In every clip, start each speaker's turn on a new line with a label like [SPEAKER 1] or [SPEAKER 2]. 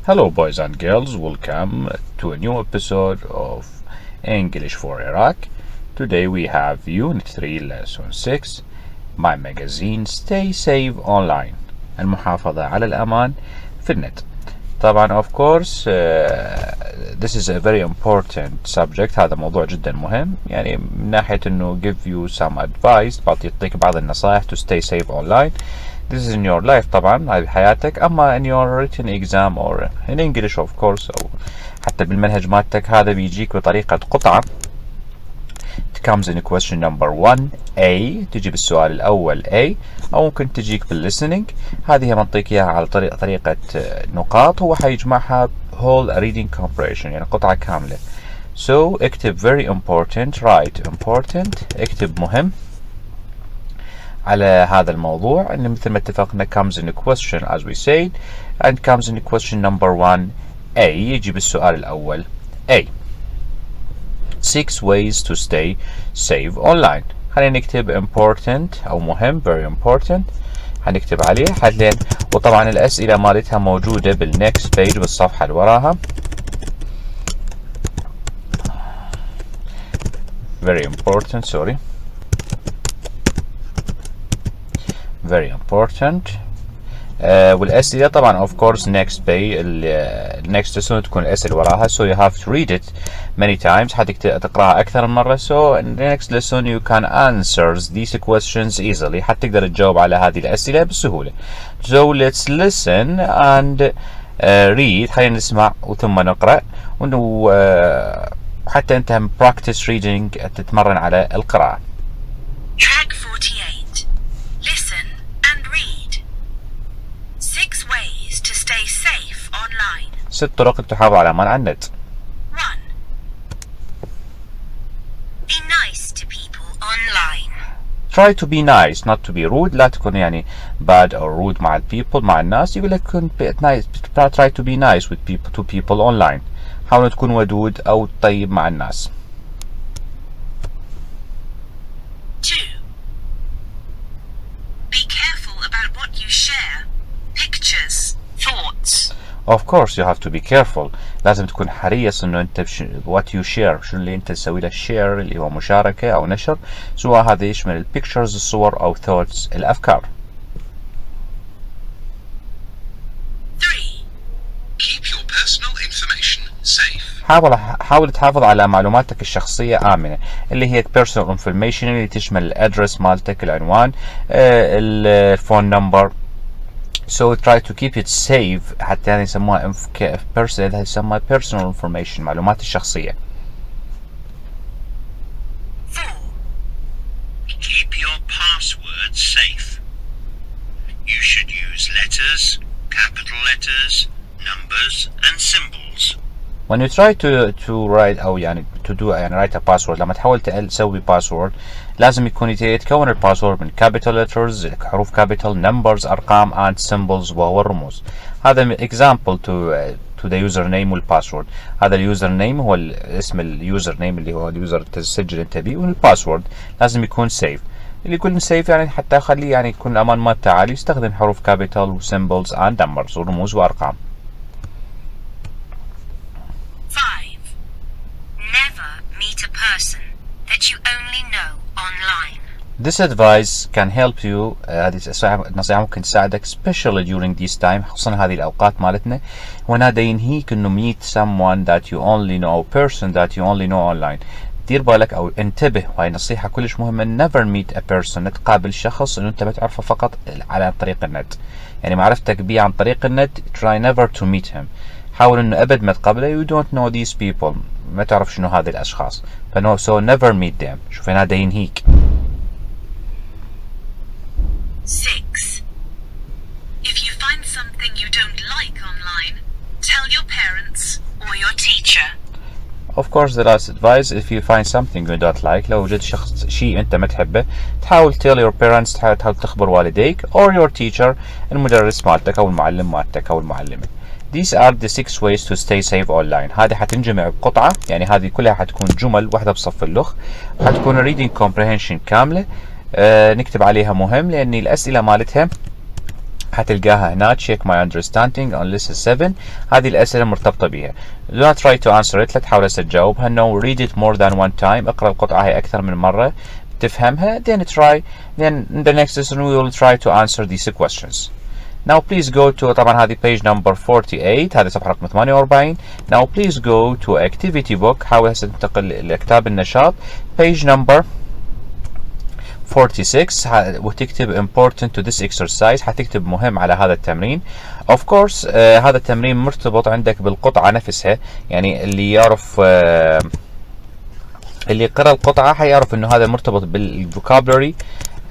[SPEAKER 1] Hello boys and girls, welcome to a new episode of English for Iraq. Today we have Unit 3 Lesson 6, my magazine Stay Safe Online, المحافظة على الأمان في النت. طبعا of course this is a very important subject. هذا موضوع جدا مهم، يعني من ناحية انه give you some advice، يعطيك بعض النصائح to stay safe online. This is in your life طبعا، هذه حياتك. أما in your written exam or in English of course أو حتى بالمنهج مالتك هذا بيجيك بطريقة قطعة. It comes in question number 1A، تجي بالسؤال الأول A، أو ممكن تجيك بالlistening. هذه منطيك إياها على طريقة نقاط، هو حيجمعها whole reading comprehension، يعني قطعة كاملة. So اكتب very important، write important، اكتب مهم على هذا الموضوع، إن مثل ما اتفقنا comes in a question as we said and comes in question number 1A، يجي بالسؤال الأول A. 6 ways to stay safe online. خلينا نكتب important أو مهم very important، هنكتب عليه حدين. وطبعا الأسئلة مالتها موجودة بالnext page بالصفحة اللي وراها. very important sorry very important. والأسئلة طبعا of course next page next lesson تكون الأسئلة وراها، so you have to read it many times، تقرأها أكثر من مرة. so in the next lesson you can answer these questions easily، حتقدر تجاوب على هذه الأسئلة بسهولة. so let's listen and read. خلينا نسمع وثم نقرأ، وإنه حتى أنت practice reading، تتمرن على القراءة.
[SPEAKER 2] Track 48. Listen and read. 6 ways to stay safe online.
[SPEAKER 1] 6 طرق للتحافظ على الأمان على النت.
[SPEAKER 2] 1. Be nice to people online.
[SPEAKER 1] Try to be nice not to be rude. لا تكون يعني bad or rude مع people مع الناس. يقول لك كن nice. try to be nice with people to people online. حاول تكون ودود أو طيب مع الناس.
[SPEAKER 2] 2. Be careful about what you share. Pictures, thoughts.
[SPEAKER 1] Of course you have to be careful. لازم تكون حريص إنه أنت what you share، شنو اللي أنت تسوي له share، اللي هو مشاركة أو نشر، سواء هذا يشمل pictures الصور أو thoughts الأفكار.
[SPEAKER 2] 3.
[SPEAKER 3] Keep your personal information safe.
[SPEAKER 1] حاول تحافظ على معلوماتك الشخصية آمنة، اللي هي personal information، اللي تشمل الأدرس مالتك، العنوان، الفون نمبر. so try to keep it safe، حتى يعني يسموها يسمى personal information، معلومات الشخصية.
[SPEAKER 2] 4.
[SPEAKER 3] Keep your passwords safe. You should use letters, capital letters, numbers and symbols.
[SPEAKER 1] when you try to write أو يعني to do يعني write a password، لما تحاول تسوي password لازم يكون يتكون الباسورد من capital letters، حروف capital، numbers أرقام and symbols وهو الرموز. هذا example to the username والباسورد. هذا اليوزر نيم هو اسم اليوزر نيم اللي هو اليوزر تسجل انت بيه، والباسورد لازم يكون safe. اللي يكون safe يعني حتى اخليه يعني يكون الامان مالته عالي، يستخدم حروف capital و symbols and numbers ورموز وارقام.
[SPEAKER 2] 5. Never meet a person that you only know online.
[SPEAKER 1] This advice can help you. هذه النصيحة ممكن تساعدك especially during this time، خصوصا هذه الأوقات مالتنا، ونادى ينهيك إنه meet someone that you only know، person that you only know online. دير بالك أو انتبه، وهي نصيحة كلش مهمة. never meet a person، تقابل شخص إنه أنت بتعرفه فقط على طريق النت، يعني معرفتك بيه عن طريق النت. try never to meet him، حاول إنه أبد ما تقابله. you don't know these people، ما تعرف شنو هذه الأشخاص، فنو so never meet them. شوف نادى ينهيك.
[SPEAKER 2] 6. If you find something you don't like online, tell your parents or your teacher.
[SPEAKER 1] Of course the last advice, if you find something you don't like، لو وجدت شيء أنت ما تحبه، تحاول tell your parents، تحاول تخبر والديك or your teacher، المدرس مالتك أو المعلم مالتك أو المعلمة. These are the 6 ways to stay safe online. هذه حتنجمع بقطعة، يعني هذه كلها حتكون جمل واحدة بصف اللغة، حتكون reading comprehension كاملة. نكتب عليها مهم، لأن الأسئلة مالتها هتلقاها هنا. check my understanding on lesson 7. هذه الأسئلة المرتبطة بها. do not try to answer it. لا تحاول تجاوبها. no, read it more than one time. اقرأ القطعة هي أكثر من مرة تفهمها. then in the next lesson we will try to answer these questions. now please go to طبعا هذه page number 48. هذه صفحة رقم 48. now please go to activity book. حاول هسه تنتقل لكتاب النشاط page number 46 وتكتب important to this exercise. حتكتب مهم على هذا التمرين. of course هذا التمرين مرتبط عندك بالقطعة نفسها. يعني اللي يعرف اللي يقرأ القطعة حيعرف انه هذا مرتبط بالفوكابولري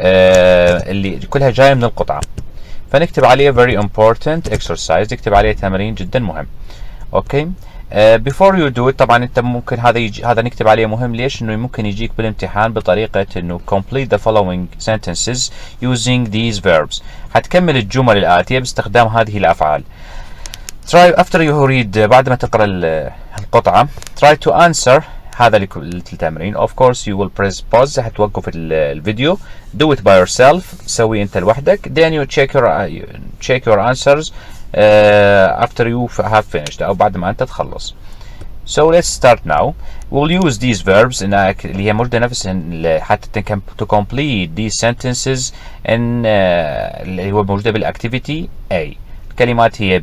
[SPEAKER 1] اللي كلها جاية من القطعة. فنكتب عليه very important exercise. نكتب عليه تمرين جدا مهم. اوكي. before you do it طبعا انت ممكن هذا نكتب عليه مهم. ليش؟ انه ممكن يجيك بالامتحان بطريقة انه complete the following sentences using these verbs. حتكمل الجمل الآتية باستخدام هذه الأفعال. try after you read بعد ما تقرأ القطعة try to answer هذا التمرين. of course you will press pause. حتوقف الفيديو. do it by yourself. سوي انت لوحدك. then you check your answers after you have finished أو بعد ما أنت تخلص. so let's start now. we'll use these verbs اللي هي موجودة نفسها حتى to complete these sentences اللي هو موجودة بالactivity A. الكلمات هي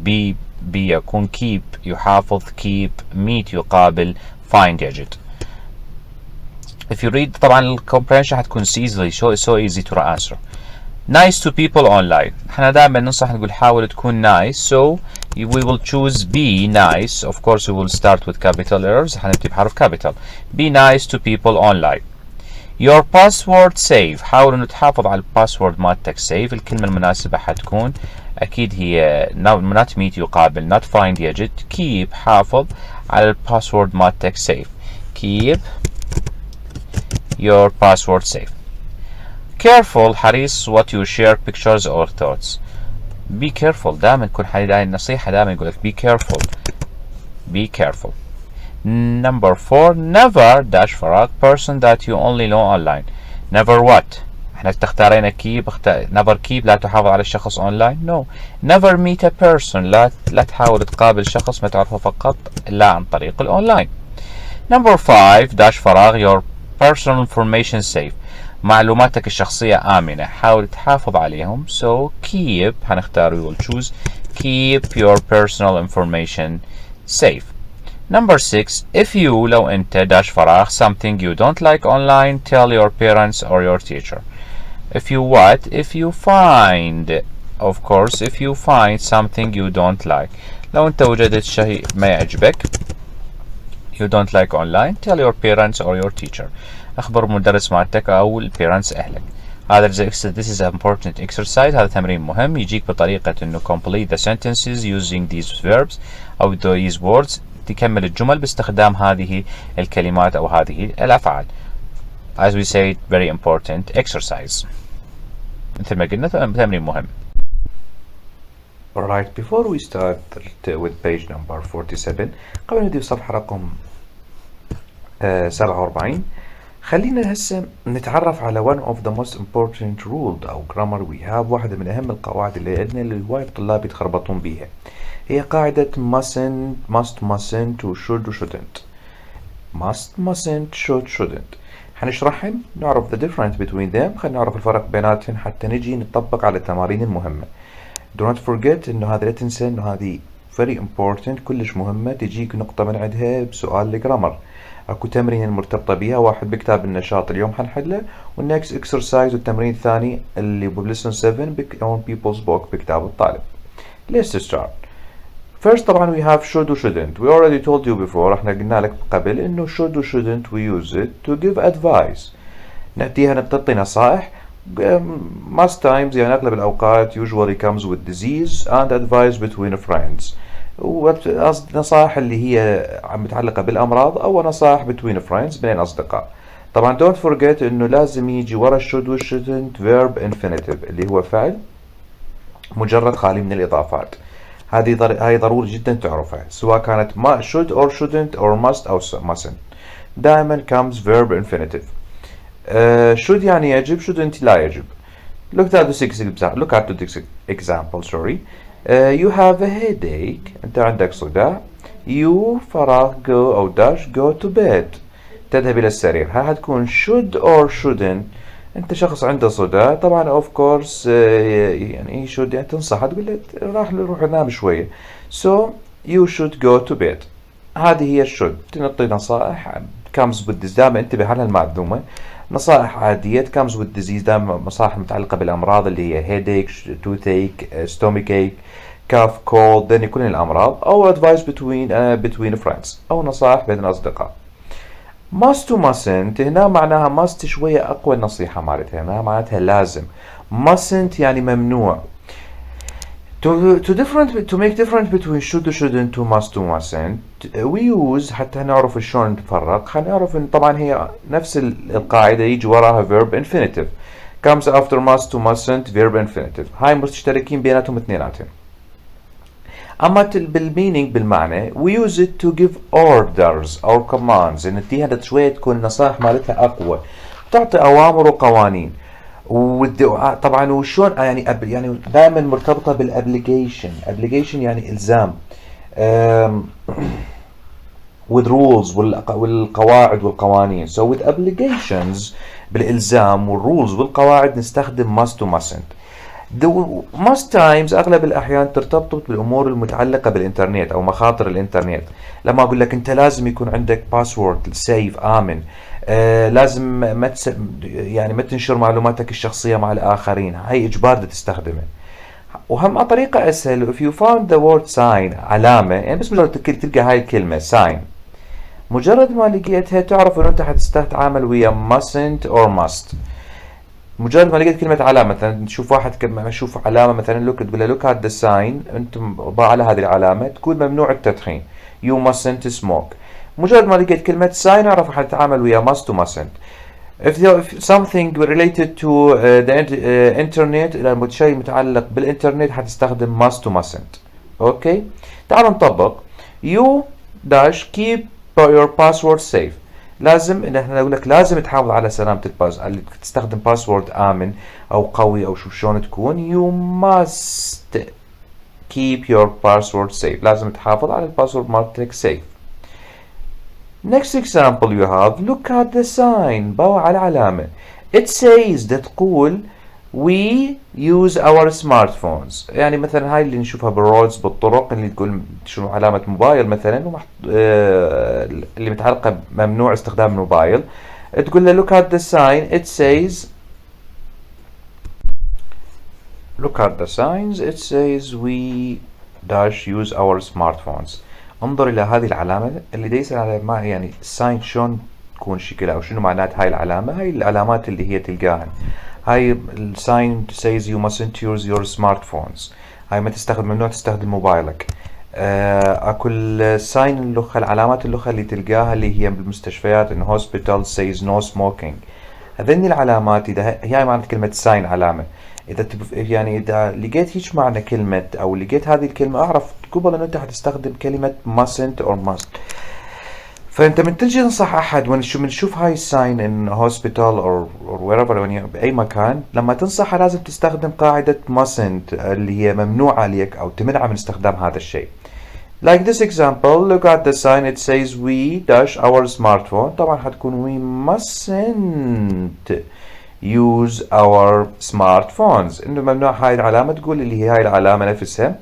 [SPEAKER 1] be يكون keep يحافظ keep meet يقابل find يجد. if you read طبعا الcomprehension حتكون so easy to answer. nice to people online. احنا دائما ننصح نقول حاول تكون nice. so we will choose be nice. of course we will start with capital letters. حنبتدي بحرف capital. be nice to people online. your password safe. حاول انه تحافظ على الباسورد مالتك safe. الكلمة المناسبة حتكون اكيد هي not meet يقابل not find يجد keep حافظ على الباسورد مالتك safe. keep your password safe. careful حريص what you share pictures or thoughts. be careful دائما تكون هاي النصيحة دائما يقول لك be careful. be careful. number 4 never dash فراغ person that you only know online. never what. احنا تختارين keep never keep لا تحافظ على الشخص online. no. never meet a person لا تحاول تقابل شخص ما تعرفه فقط لا عن طريق الأونلاين. number 5 dash فراغ your personal information safe. معلوماتك الشخصية آمنة. حاول تحافظ عليهم. so keep هنختار we will choose keep your personal information safe. number 6 if you لو أنت dash فراغ something you don't like online tell your parents or your teacher. if you what? if you find of course if you find something you don't like. لو أنت وجدت شيء ما يعجبك you don't like online tell your parents or your teacher. اخبر مدرس مالتك او البيرنتس اهلك. هذا this is an important exercise. هذا تمرين مهم يجيك بطريقة انه complete the sentences using these verbs او these words. تكمل الجمل باستخدام هذه الكلمات او هذه الافعال. as we said very important exercise. مثل ما قلنا تمرين مهم.
[SPEAKER 4] Alright, before we start with page number 47 قبل نبدأ صفحة رقم 47 خلينا هسه نتعرف على one of the most important rules أو grammar we have. واحدة من أهم القواعد اللي عندنا اللي هواي الطلاب يتخربطون بيها هي قاعدة mustn't و should و shouldn't. mustn't shouldn't حنشرحهم نعرف the difference between them. خلينا نعرف الفرق بيناتهم حتى نجي نطبق على التمارين المهمة. do not forget إنه هذا لا تنسى إنه هذه very important كلش مهمة تجيك نقطة من عندها بسؤال الجرامر. اكو تمرين مرتبطة بيها واحد بكتاب النشاط اليوم حنحله والنكست اكسرسايز والتمرين الثاني اللي بلسن 7 on people's book بكتاب الطالب. Let's start. First طبعا we have should و shouldn't. We already told you before. احنا قلنا لك قبل انه should و shouldn't we use it to give advice. نعطيها تعطي نصائح. Most times يعني اغلب الاوقات usually comes with disease and advice between friends. ونصائح اللي هي متعلقة بالأمراض أو نصائح between friends بين أصدقاء. طبعا don't forget إنه لازم يجي ورا should و shouldn't verb infinitive اللي هو فعل مجرد خالي من الإضافات. هاي ضروري جدا تعرفها سواء كانت ما should or shouldn't or must أو mustn't. دائما comes verb infinitive. should يعني يجب shouldn't لا يجب. Look at the example. Sorry. You have a headache. أنت عندك صداع. You فراغ go أو dash go to bed. تذهب إلى السرير. ها هتكون should or shouldn't. أنت شخص عنده صداع طبعا of course يعني should يعني تنصح تقول له روح نام شوية. So you should go to bed. هذه هي should. تنطي نصائح comes with this. دائما انتبه على المعلومة. نصائح عادية comes with disease. دائما نصائح متعلقة بالأمراض اللي هي headache, toothache, stomachache, cough, cold. then يكون الأمراض أو advice between friends أو نصائح بين الأصدقاء. must to mustn't هنا معناها must شوية أقوى النصيحة مالتها. هنا معناتها لازم. mustn't يعني ممنوع. to make difference between should to shouldn't to must to mustn't we use حتى نعرف شلون نتفرق. حنعرف ان طبعا هي نفس القاعدة يجي وراها verb infinitive comes after must to mustn't verb infinitive. هاي مشتركين بيناتهم اثنيناتهم. اما بالمينينج بالمعنى we use it to give orders or commands. ان هذا شوية تكون النصائح مالتها اقوى تعطي اوامر وقوانين. طبعا وشون يعني دائما مرتبطه بالابليكيشن. ابليكيشن يعني الزام with rules والقواعد والقوانين. so with obligations بالالزام والrules والقواعد نستخدم must to mustn't. most times اغلب الاحيان ترتبط بالامور المتعلقه بالانترنت او مخاطر الانترنت. لما اقول لك انت لازم يكون عندك باسورد سيف امن. لازم ما تنشر معلوماتك الشخصيه مع الاخرين. هاي اجبار تستخدمه. وهم طريقه اسهل if you found the word sign علامه يعني بس مجرد تلقى هاي الكلمه sign مجرد ما لقيتها تعرف انه انت حتتعامل ويا mustn't or must. مجرد ما لقيت كلمة علامة مثلا تشوف واحد يشوف علامة مثلا تقول له look at the sign انتم ضع على هذه العلامة تكون ممنوع التدخين you mustn't smoke. مجرد ما لقيت كلمة sign اعرف حتتعامل ويا must to mustn't. if something related to the internet إذا شيء متعلق بالإنترنت حتستخدم must to mustn't. اوكي تعالوا نطبق. you dash keep your password safe. لازم ان احنا نقول لك لازم تحافظ على سلامة اللي تستخدم باسورد آمن او قوي او شلون تكون. you must keep your password safe. لازم تحافظ على الباسورد مالتك safe. next example you have look at the sign. ضوء على العلامة. it says تقول we use our smartphones. يعني مثلا هاي اللي نشوفها بالرودز بالطرق اللي تقول شنو علامة موبايل مثلا اللي متعلقة ممنوع استخدام الموبايل. تقول له look at the sign. it says look at the signs. it says we dash use our smartphones. انظر الى هذه العلامة اللي دايسة على ما يعني sign شلون تكون شكلها او شنو معنات هاي العلامة. هاي العلامات اللي هي تلقاها. هاي الساين says you mustn't use your smartphones. هاي ما تستخدم ممنوع تستخدم موبايلك. اكو الساين اللغة العلامات اللغة اللي تلقاها اللي هي بالمستشفيات in hospital says no smoking. هذني العلامات اذا هي معنى كلمة ساين علامة. اذا يعني اذا لقيت هيك معنى كلمة او لقيت هذه الكلمة اعرف قبل انه انت حتستخدم كلمة mustn't or must. فانت من تجي تنصح احد ونشوف هاي الساين ان هوسبيتال or wherever يعني باي مكان لما تنصحه لازم تستخدم قاعدة mustn't اللي هي ممنوع عليك او تمنع من استخدام هذا الشيء. like this example look at the sign. it says we dash our smartphone. طبعا حتكون we mustn't use our smartphones. انه ممنوع هاي العلامة تقول اللي هي هاي العلامة نفسها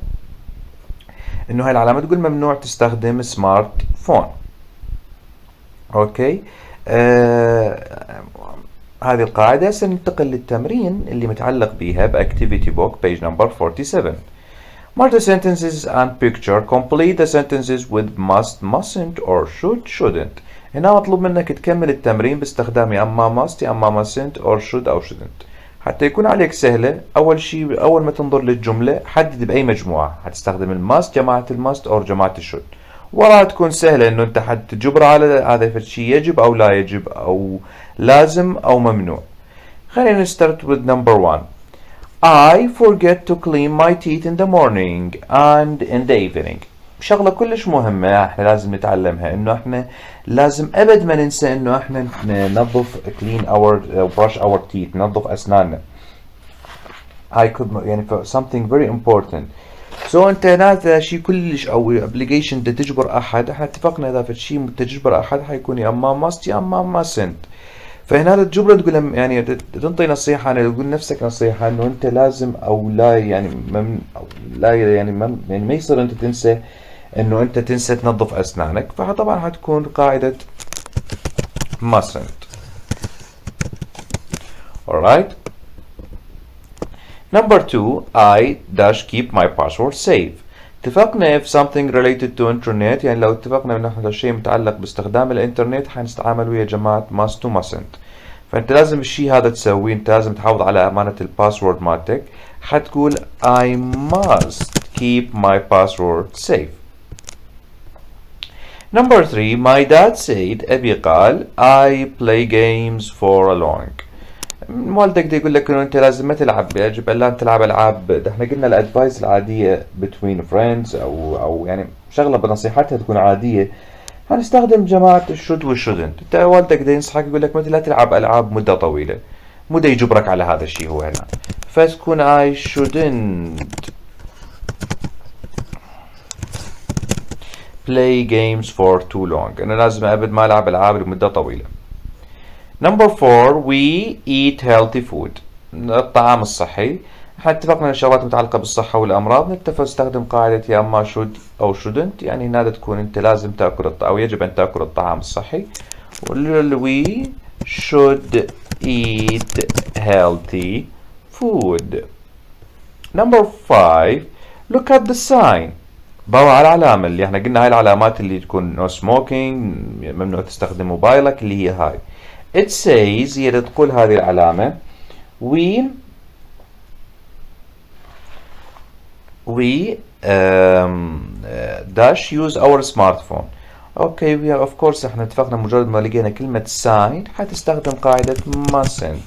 [SPEAKER 4] انه هاي العلامة تقول ممنوع تستخدم سمارت فون. اوكي هذه القاعدة. سننتقل للتمرين اللي متعلق بها بأكتيفيتي بوك page number 47. mark the sentences and picture. complete the sentences with must, mustn't or should, shouldn't. هنا مطلوب منك تكمل التمرين باستخدام يا اما must يا اما mustn't or should او shouldn't. حتى يكون عليك سهلة أول شيء أول ما تنظر للجملة حدد بأي مجموعة حتستخدم الماست جماعة الماست أو جماعة الشود. وراها تكون سهلة إنه أنت حتجبر على هذا الشيء يجب أو لا يجب أو لازم أو ممنوع. خلينا نستارت with number 1. I forget to clean my teeth in the morning and in the evening. شغلة كلش مهمة احنا لازم نتعلمها انه احنا لازم ابد ما ننسى انه احنا ننظف clean our brush our teeth ننظف اسناننا. I could يعني for something very important. So انت هذا شيء كلش او obligation بدها تجبر احد، احنا اتفقنا اذا في شيء تجبر احد حيكون يا اما must يا اما mustn't. فهنا تجبره تقول يعني تنطي نصيحة، يعني تقول نفسك نصيحة انه انت لازم او لا يعني أو لا يعني ما يصير انت تنسى انه انت تنسى تنظف اسنانك، فطبعا حتكون قاعدة mustn't. Alright. Number 2, I dash keep my password safe. اتفقنا if something related to internet، يعني لو اتفقنا ان هذا الشيء متعلق باستخدام الانترنت حنستعمل ويا جماعة must و mustn't. فانت لازم الشيء هذا تسويه، انت لازم تحافظ على امانة الباسورد مالتك، حتقول I must keep my password safe. Number 3, my dad said، أبي قال I play games for a long. والدك دي يقول لك انه انت لازم ما تلعب، يجب ان لا تلعب العاب. ده احنا قلنا الادفايس العاديه between friends او يعني شغله بنصيحتها تكون عاديه، هنستخدم جماعه الشود والشودنت. انت والدك دي ينصحك يقول لك مثلا لا تلعب العاب مده طويله، مو دا يجبرك على هذا الشيء هو هنا، فتكون I shouldn't play games for too long. انا لازم ابد ما العب العاب لمده طويله. Number 4, we eat healthy food. الطعام الصحي. احنا اتفقنا ان الشغلات متعلقة بالصحة والامراض نتفق نستخدم قاعدة يا اما should او shouldn't، يعني هنا تكون انت لازم تاكل او يجب ان تاكل الطعام الصحي. we should eat healthy food. Number 5, look at the sign. ضوء على العلامة اللي احنا قلنا هاي العلامات اللي تكون no smoking، ممنوع تستخدم موبايلك، اللي هي هاي. It says، هي تقول هذه العلامة we dash use our smartphone. اوكي of course احنا اتفقنا مجرد ما لقينا كلمة sign حتستخدم قاعدة mustn't.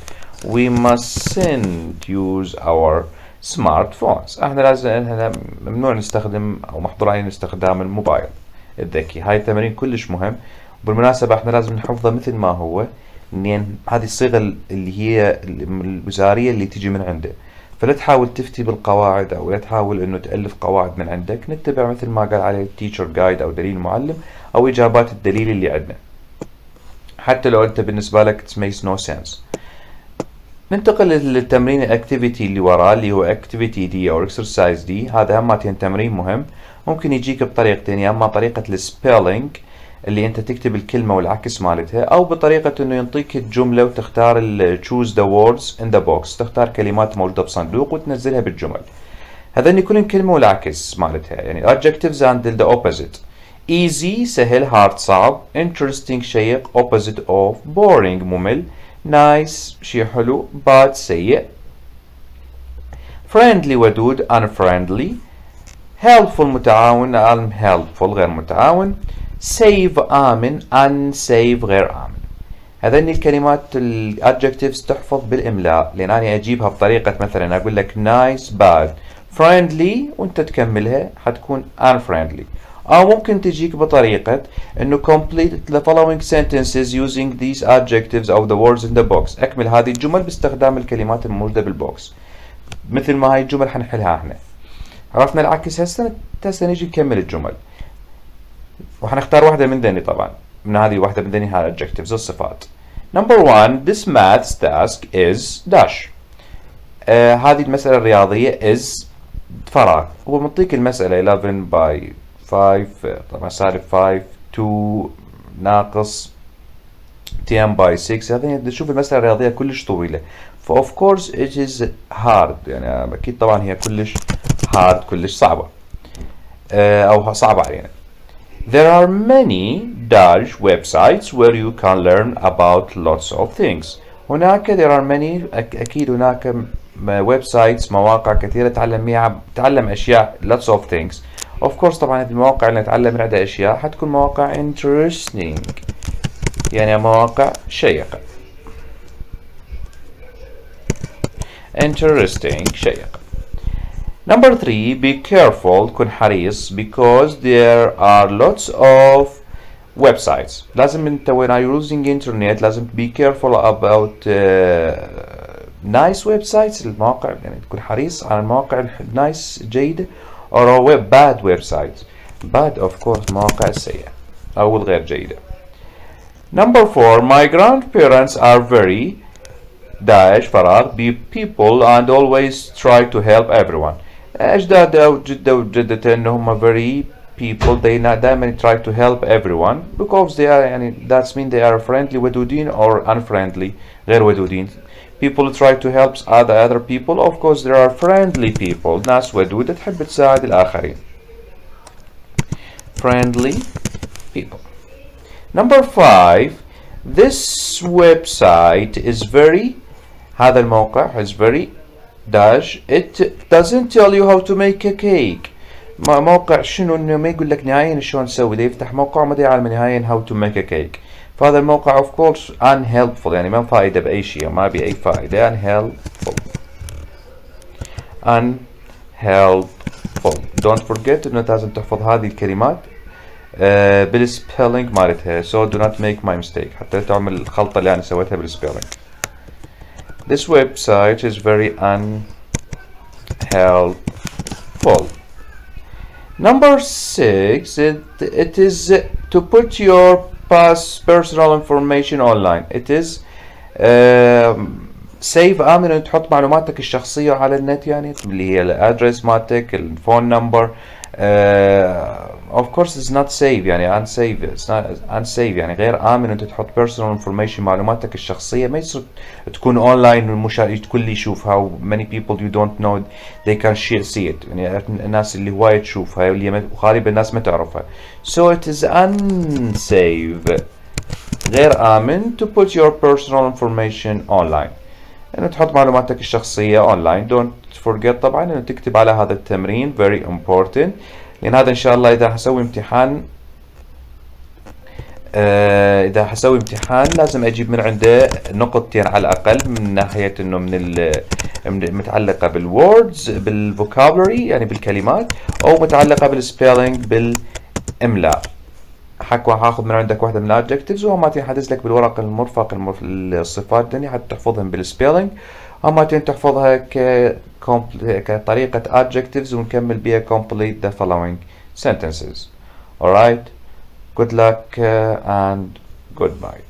[SPEAKER 4] we mustn't use our smartphones. احنا لازم ممنوع نستخدم او محظور علينا استخدام الموبايل الذكي. هاي التمرين كلش مهم، وبالمناسبة احنا لازم نحفظه مثل ما هو، ان هذه الصيغة اللي هي الوزارية اللي تجي من عنده، فلا تحاول تفتي بالقواعد او لا تحاول انه تألف قواعد من عندك، نتبع مثل ما قال عليه التيتشر جايد او دليل المعلم او اجابات الدليل اللي عندنا، حتى لو انت بالنسبة لك it makes no sense. ننتقل للتمرين الاكتيفيتي اللي وراه اللي هو اكتيفيتي دي او اكسرسايز دي. هذا همتين تمرين مهم، ممكن يجيك بطريقتين، يا اما طريقة السبيلينج اللي انت تكتب الكلمة والعكس مالتها، او بطريقة انه ينطيك الجملة وتختار choose the words in the box، تختار كلمات موجودة بصندوق وتنزلها بالجمل. هذني كلهم كلمة والعكس مالتها، يعني adjectives and the opposite. easy سهل، hard صعب، interesting شيق، opposite of، boring ممل، nice شي حلو، bad سيء، friendly ودود unfriendly، helpful متعاون unhelpful غير متعاون، save آمن unsafe غير آمن. هذني الكلمات الادجectives تحفظ بالإملاء، لأن أنا أجيبها بطريقة مثلا أقول لك nice bad friendly وأنت تكملها حتكون unfriendly، أو ممكن تجيك بطريقة إنه complete the following sentences using these adjectives أو the words in the box، أكمل هذه الجمل باستخدام الكلمات الموجودة بالبوكس، مثل ما هاي الجمل حنحلها احنا. عرفنا العكس هسه نيجي نكمل الجمل، وحنختار واحدة من ذني طبعا، من هذه واحدة من ذني هاي adjectives الصفات. Number 1, this maths task is dash. هذه المسألة الرياضية is فراغ، هو منطيك المسألة 11 by 5 طبعا سالب 5 2 ناقص 10 by 6. هذه تشوف المسألة الرياضية كلش طويلة، ف of course it is hard، يعني أكيد طبعا هي كلش hard كلش صعبة أو صعبة علينا. There are many dash websites where you can learn about lots of things. هناك there are many أكيد هناك websites مواقع كثيرة تعلم أشياء lots of things. Of course طبعا هذه المواقع اللي نتعلم من عندها أشياء حتكون مواقع interesting، يعني مواقع شيقة. interesting شيقة. Number 3, be careful كن حريص because there are lots of websites. لازم انت when you're using internet لازم be careful about nice websites المواقع يعني تكون حريص على المواقع nice جيدة or bad websites. bad of course مواقع سيئة أو الغير جيدة. Number 4 my grandparents are very داعش فراغ be people and always try to help everyone. أجداد وجدة وجدته إنهم very people they دائما try to help everyone because they are يعني that's mean they are friendly ودودين or unfriendly غير ودودين. people try to help other people of course there are friendly people ناس ودودة تحب تساعد الآخرين. friendly people. Number 5 this website is very هذا الموقع is very dash it doesn't tell you how to make a cake. موقع شنو انه ما يقول لك نهائيا شلون تسوي. ده يفتح موقع ما يعلم نهائيا how to make a cake. فهذا الموقع of course unhelpful يعني ما فائدة بأي شيء ما بأي فائدة. unhelpful don't forget انه لازم تحفظ هذه الكلمات بالسبيلينج مالتها so do not make my mistake حتى لا تعمل الخلطة اللي أنا سويتها بالسبيلينج. This website is very unhelpful. Number 6 it is to put your personal information online. It is safe آمن إن تحط معلوماتك الشخصية على النت يعني اللي هي الأدرس مالتك الفون نمبر. of course it's not safe يعني it's not unsafe يعني غير آمن أنت تحط personal information معلوماتك الشخصية ما يصير تكون online الكل يشوفها how many people you don't know they can see it يعني الناس اللي هواية تشوفها واللي غالبا الناس ما تعرفها. so it is unsafe غير آمن to put your personal information online أنه تحط معلوماتك الشخصية online. don't forget طبعا أنه تكتب على هذا التمرين very important لأن هذا إن شاء الله إذا حسوي امتحان لازم أجيب من عنده نقطتين على الأقل من ناحية إنه متعلقة بالwords بالvocabulary يعني بالكلمات أو متعلقة بالspelling بالإملاء. هاخذ من عندك واحدة من الadjectives وهماتين حدز لك بالورق المرفق الصفات دني حتى تحفظهم بالspelling. هاماتين تحفظها كطريقة adjectives ونكمل بيها complete the following sentences. Alright, good luck and goodbye.